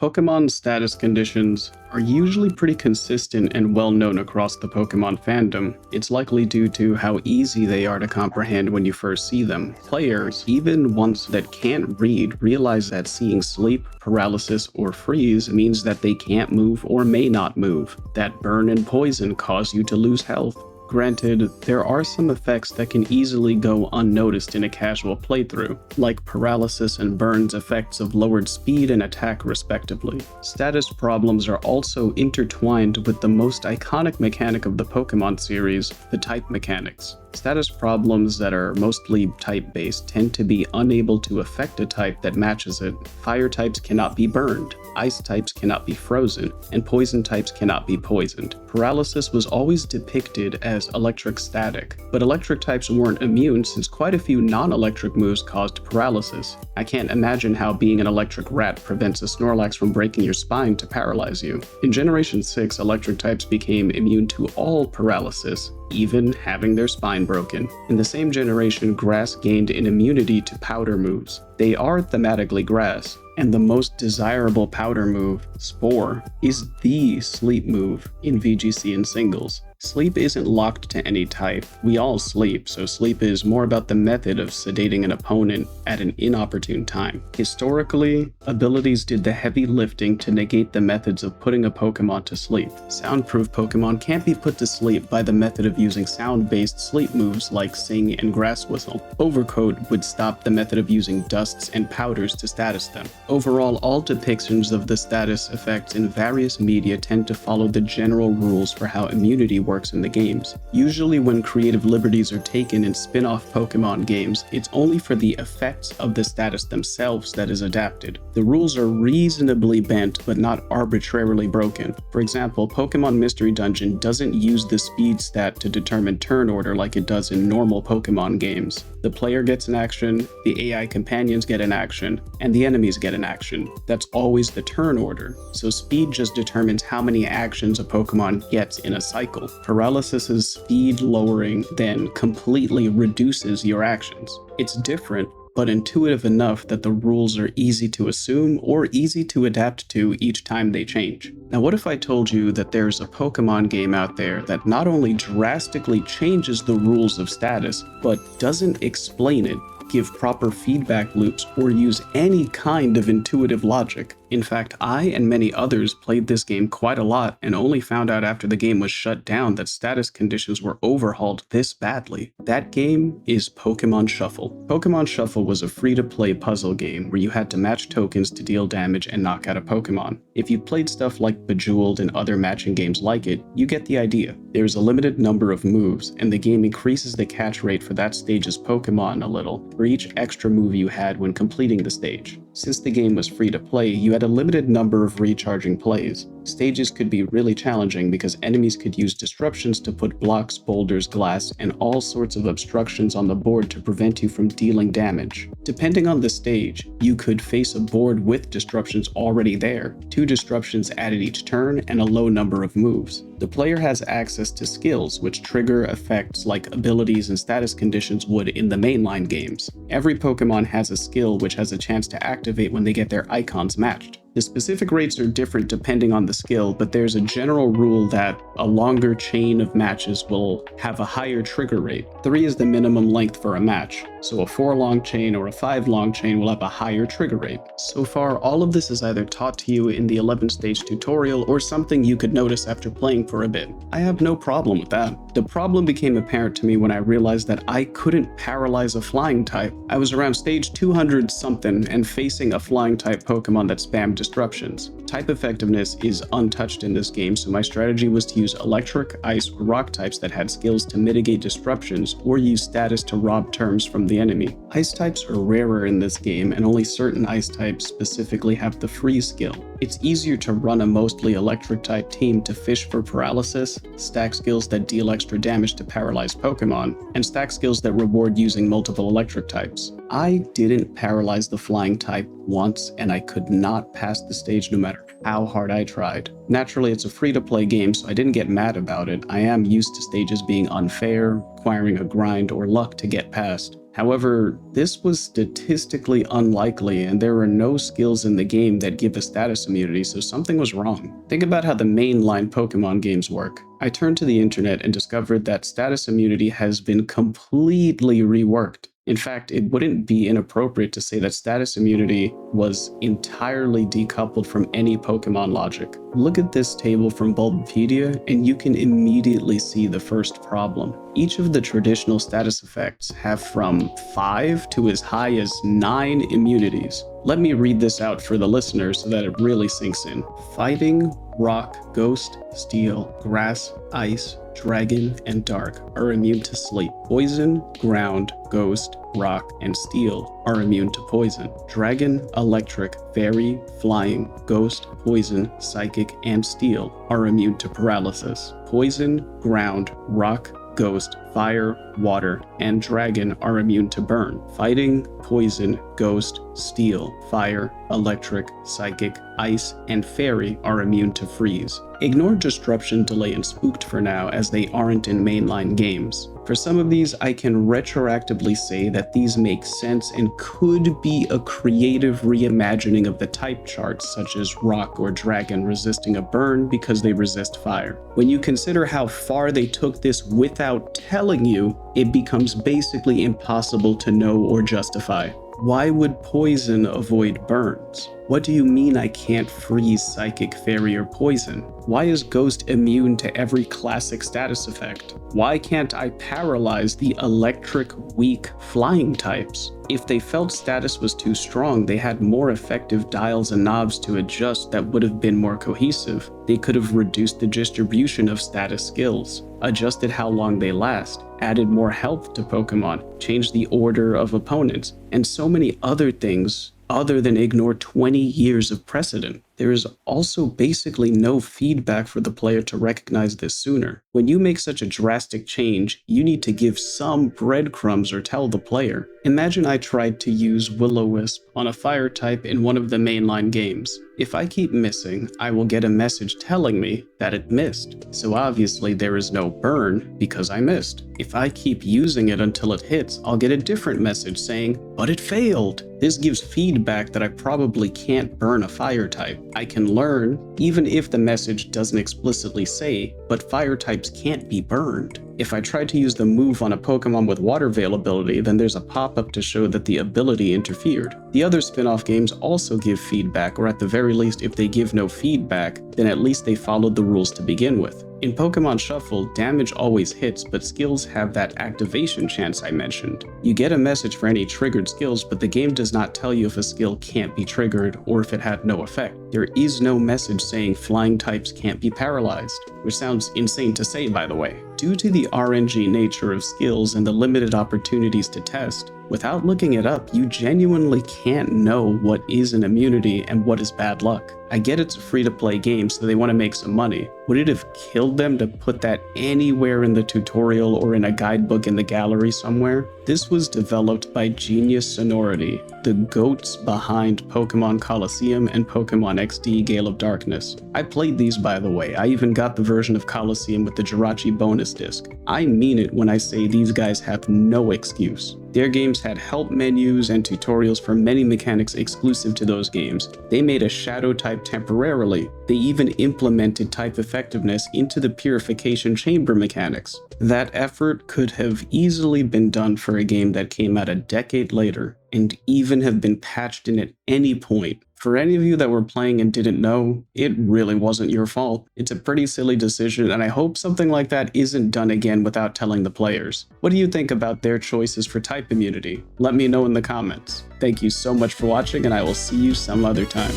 Pokemon status conditions are usually pretty consistent and well known across the Pokemon fandom. It's likely due to how easy they are to comprehend when you first see them. Players, even ones that can't read, realize that seeing sleep, paralysis, or freeze means that they can't move or may not move, that burn and poison cause you to lose health. Granted, there are some effects that can easily go unnoticed in a casual playthrough, like paralysis and burns effects of lowered speed and attack respectively. Status problems are also intertwined with the most iconic mechanic of the Pokemon series, the type mechanics. Status problems that are mostly type-based tend to be unable to affect a type that matches it. Fire types cannot be burned, ice types cannot be frozen, and poison types cannot be poisoned. Paralysis was always depicted as electric static, but electric types weren't immune since quite a few non-electric moves caused paralysis. I can't imagine how being an electric rat prevents a Snorlax from breaking your spine to paralyze you. In Generation 6, electric types became immune to all paralysis, even having their spine broken. In the same generation, grass gained an immunity to powder moves. They are thematically grass, and the most desirable powder move, Spore, is the sleep move in VGC and singles. Sleep isn't locked to any type. We all sleep, so sleep is more about the method of sedating an opponent at an inopportune time. Historically, abilities did the heavy lifting to negate the methods of putting a Pokemon to sleep. Soundproof Pokemon can't be put to sleep by the method of using sound-based sleep moves like Sing and Grass Whistle. Overcoat would stop the method of using dusts and powders to status them. Overall, all depictions of the status effects in various media tend to follow the general rules for how immunity works in the games. Usually when creative liberties are taken in spin-off Pokemon games, it's only for the effects of the status themselves that is adapted. The rules are reasonably bent but not arbitrarily broken. For example, Pokemon Mystery Dungeon doesn't use the speed stat to determine turn order like it does in normal Pokemon games. The player gets an action, the AI companions get an action, and the enemies get an action. That's always the turn order, so speed just determines how many actions a Pokemon gets in a cycle. Paralysis's speed lowering then completely reduces your actions. It's different, but intuitive enough that the rules are easy to assume or easy to adapt to each time they change. Now what if I told you that there's a Pokemon game out there that not only drastically changes the rules of status, but doesn't explain it, give proper feedback loops, or use any kind of intuitive logic? In fact, I and many others played this game quite a lot and only found out after the game was shut down that status conditions were overhauled this badly. That game is Pokémon Shuffle. Pokémon Shuffle was a free-to-play puzzle game where you had to match tokens to deal damage and knock out a Pokemon. If you played stuff like Bejeweled and other matching games like it, you get the idea. There's a limited number of moves, and the game increases the catch rate for that stage's Pokemon a little for each extra move you had when completing the stage. Since the game was free to play, you had a limited number of recharging plays. Stages could be really challenging because enemies could use disruptions to put blocks, boulders, glass, and all sorts of obstructions on the board to prevent you from dealing damage. Depending on the stage, you could face a board with disruptions already there, 2 disruptions added each turn, and a low number of moves. The player has access to skills which trigger effects like abilities and status conditions would in the mainline games. Every Pokemon has a skill which has a chance to activate when they get their icons matched. The specific rates are different depending on the skill, but there's a general rule that a longer chain of matches will have a higher trigger rate. 3 is the minimum length for a match, so a 4-long chain or a 5-long chain will have a higher trigger rate. So far, all of this is either taught to you in the 11-stage tutorial or something you could notice after playing for a bit. I have no problem with that. The problem became apparent to me when I realized that I couldn't paralyze a flying type. I was around stage 200 something and facing a flying type Pokemon that spammed disruptions. Type effectiveness is untouched in this game, so my strategy was to use electric, ice, or rock types that had skills to mitigate disruptions or use status to rob turns from the enemy. Ice types are rarer in this game, and only certain ice types specifically have the freeze skill. It's easier to run a mostly electric type team to fish for paralysis, stack skills that deal extra damage to paralyze Pokemon, and stack skills that reward using multiple electric types. I didn't paralyze the flying type once, and I could not pass the stage no matter how hard I tried. Naturally, it's a free-to-play game, so I didn't get mad about it. I am used to stages being unfair, requiring a grind or luck to get past. However, this was statistically unlikely, and there are no skills in the game that give a status immunity, so something was wrong. Think about how the mainline Pokemon games work. I turned to the internet and discovered that status immunity has been completely reworked. In fact, it wouldn't be inappropriate to say that status immunity was entirely decoupled from any Pokemon logic. Look at this table from Bulbapedia, and you can immediately see the first problem. Each of the traditional status effects have from 5 to as high as 9 immunities. Let me read this out for the listeners so that it really sinks in. Fighting, Rock, Ghost, Steel, Grass, Ice, Dragon, and Dark are immune to Sleep. Poison, Ground, Ghost, Rock, and Steel are immune to Poison. Dragon, Electric, Fairy, Flying, Ghost, Poison, Psychic, and Steel are immune to Paralysis. Poison, Ground, Rock, Ghost, Fire, Water, and Dragon are immune to Burn. Fighting, Poison, Ghost, Steel, Fire, Electric, Psychic, Ice, and Fairy are immune to Freeze. Ignore Disruption, Delay, and Spooked for now, as they aren't in mainline games. For some of these, I can retroactively say that these make sense and could be a creative reimagining of the type charts, such as Rock or Dragon resisting a burn because they resist fire. When you consider how far they took this without telling you, it becomes basically impossible to know or justify. Why would Poison avoid burns? What do you mean I can't freeze Psychic, Fairy, or Poison? Why is Ghost immune to every classic status effect? Why can't I paralyze the electric, weak, flying types? If they felt status was too strong, they had more effective dials and knobs to adjust that would have been more cohesive. They could have reduced the distribution of status skills, adjusted how long they last, added more health to Pokemon, changed the order of opponents, and so many other things other than ignore 20 years of precedent. There is also basically no feedback for the player to recognize this sooner. When you make such a drastic change, you need to give some breadcrumbs or tell the player. Imagine I tried to use Will-O-Wisp on a fire type in one of the mainline games. If I keep missing, I will get a message telling me that it missed. So obviously there is no burn because I missed. If I keep using it until it hits, I'll get a different message saying, but it failed. This gives feedback that I probably can't burn a fire type. I can learn, even if the message doesn't explicitly say, but fire types can't be burned. If I try to use the move on a Pokemon with water availability, then there's a pop-up to show that the ability interfered. The other spin-off games also give feedback, or at the very least, if they give no feedback, then at least they followed the rules to begin with. In Pokémon Shuffle, damage always hits, but skills have that activation chance I mentioned. You get a message for any triggered skills, but the game does not tell you if a skill can't be triggered or if it had no effect. There is no message saying flying types can't be paralyzed, which sounds insane to say, by the way. Due to the RNG nature of skills and the limited opportunities to test, without looking it up, you genuinely can't know what is an immunity and what is bad luck. I get it's a free-to-play game, so they want to make some money. Would it have killed them to put that anywhere in the tutorial or in a guidebook in the gallery somewhere? This was developed by Genius Sonority, the goats behind Pokémon Colosseum and Pokémon XD Gale of Darkness. I played these, by the way. I even got the version of Colosseum with the Jirachi bonus disc. I mean it when I say these guys have no excuse. Their games had help menus and tutorials for many mechanics exclusive to those games. They made a shadow type temporarily. They even implemented type effectiveness into the purification chamber mechanics. That effort could have easily been done for a game that came out a decade later, and even have been patched in at any point. For any of you that were playing and didn't know, it really wasn't your fault. It's a pretty silly decision, and I hope something like that isn't done again without telling the players. What do you think about their choices for type immunity? Let me know in the comments. Thank you so much for watching, and I will see you some other time.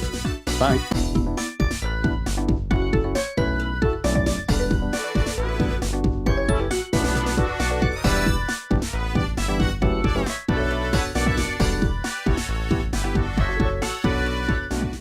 Bye.